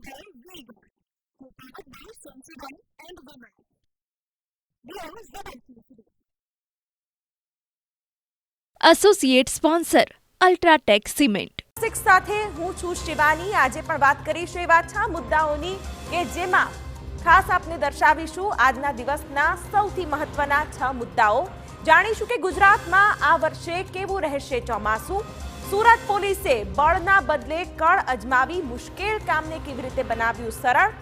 their Uyghur, powered by Sensodyne and Women. We are ZNTV. Associate sponsor UltraTech cement. સાથે હું છું શિવાની. આજે પણ વાત કરીશું એવા 6 મુદ્દાઓની કે જેમાં ખાસ આપને દર્શાવીશું આજના દિવસના સૌથી મહત્વના 6 મુદ્દાઓ. જાણીશું કે ગુજરાતમાં આ વર્ષે કેવું રહેશે ચોમાસું. સુરત પોલીસે બળના બદલે કળ અજમાવી મુશ્કેલ કામને કેવી રીતે બનાવ્યું સરળ,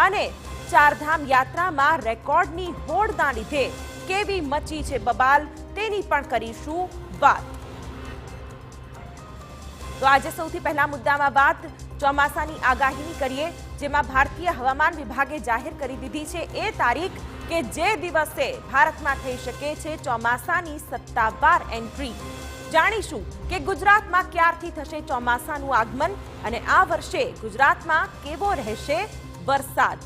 અને ચારધામ યાત્રામાં રેકોર્ડની હોડના લીધે કેવી મચી છે બબાલ, તેની પણ કરીશું વાત. તો આજે સૌથી પહેલા મુદ્દામાં વાત ચોમાસાની આગાહીની કરીએ, જેમાં ભારતીય હવામાન વિભાગે જાહેર કરી દીધી છે એ તારીખ કે જે દિવસે ભારતમાં થઈ શકે છે ચોમાસાની સત્તાવાર એન્ટ્રી. જાણીશું કે ગુજરાતમાં ક્યારથી થશે ચોમાસાનું આગમન અને આ વર્ષે ગુજરાતમાં કેવો રહેશે વરસાદ.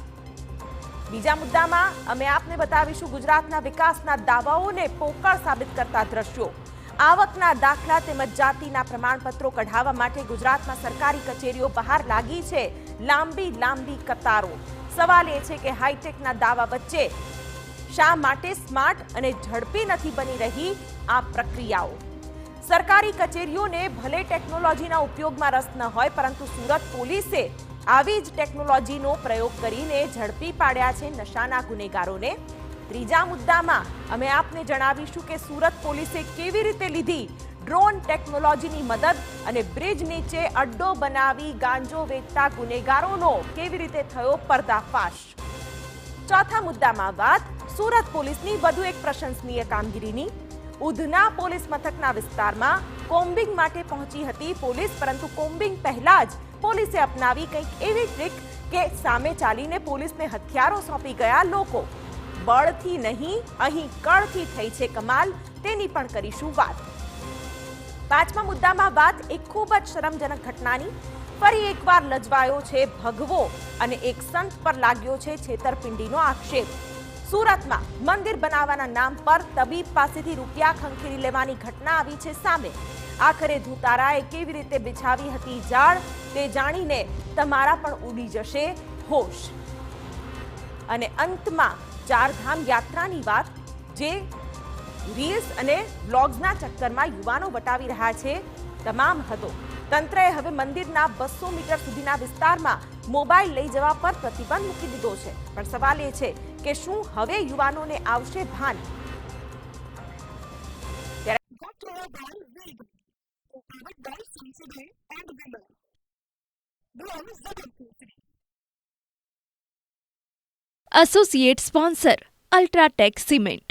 બીજા મુદ્દામાં અમે આપને બતાવીશું ગુજરાતના વિકાસના દાવાઓને પોકળ સાબિત કરતા દ્રશ્યો. આવકના દાખલા તેમજ જાતિના પ્રમાણપત્રો કઢાવવા માટે ગુજરાતમાં સરકારી કચેરીઓ બહાર લાગી છે લાંબી કતારો. સવાલ એ છે કે હાઈટેકના દાવા વચ્ચે શા માટે સ્માર્ટ અને ઝડપી નથી બની રહી આ પ્રક્રિયાઓ. સરકારી કચેરીઓને ભલે ટેકનોલોજીના ઉપયોગમાં રસ ન હોય, પરંતુ સુરત પોલીસે આવી જ ટેકનોલોજીનો પ્રયોગ કરીને ઝડપી પાડ્યા છે નશાના ગુનેગારોને. ત્રીજા મુદ્દામાં અમે આપને જણાવીશું કે સુરત પોલીસે કેવી રીતે લીધી ડ્રોન ટેકનોલોજીની મદદ અને બ્રિજ નીચે અડ્ડો બનાવી ગાંજો વેચતા ગુનેગારોનો કેવી રીતે થયો પર્દાફાશ. ચોથા મુદ્દામાં વાત સુરત પોલીસની વધુ એક પ્રશંસનીય કામગીરીની. ઉધના પોલીસ મથકના વિસ્તારમાં કોમ્બિંગ માટે પહોંચી હતી પોલીસ, પરંતુ કોમ્બિંગ પહેલા જ પોલીસે અપનાવી કંઈક એવી ટ્રીક કે સામે ચાલીને પોલીસને હથિયારો સોંપી ગયા લોકો. બળથી નહીં, અહીં કળથી થઈ છે કમાલ, તેની પણ કરીશું વાત. પાંચમા મુદ્દામાં વાત એક ખૂબ જ શરમજનક ઘટનાની. ફરી એકવાર લજવાયો છે ભગવો અને એક સંત પર લાગ્યો છે છેતરપિંડીનો આક્ષેપ. સુરતમાં મંદિર બનાવવાના નામ પર તબીબ પાસેથી રૂપિયા ખંખેરી લેવાની ઘટના આવી છે સામે. આખરે ધુતારાએ કેવી રીતે બિછાવી હતી જાળ, તે જાણીને તમારા પણ ઉડી જશે હોશ. અને અંતમાં ચારધામ યાત્રાની વાત, જે રીલ્સ અને વ્લોગ્સના ચક્કરમાં યુવાનો વટાવી રહ્યા છે તમામ હદો. તંત્રએ હવે મંદિરના 200 મીટર સુધીના વિસ્તારમાં મોબાઈલ લઈ જવા પર પ્રતિબંધ મૂકી દીધો છે. પણ સવાલ એ છે કે શું હવે યુવાનોને આવશે ભાન? Associate sponsor UltraTech cement.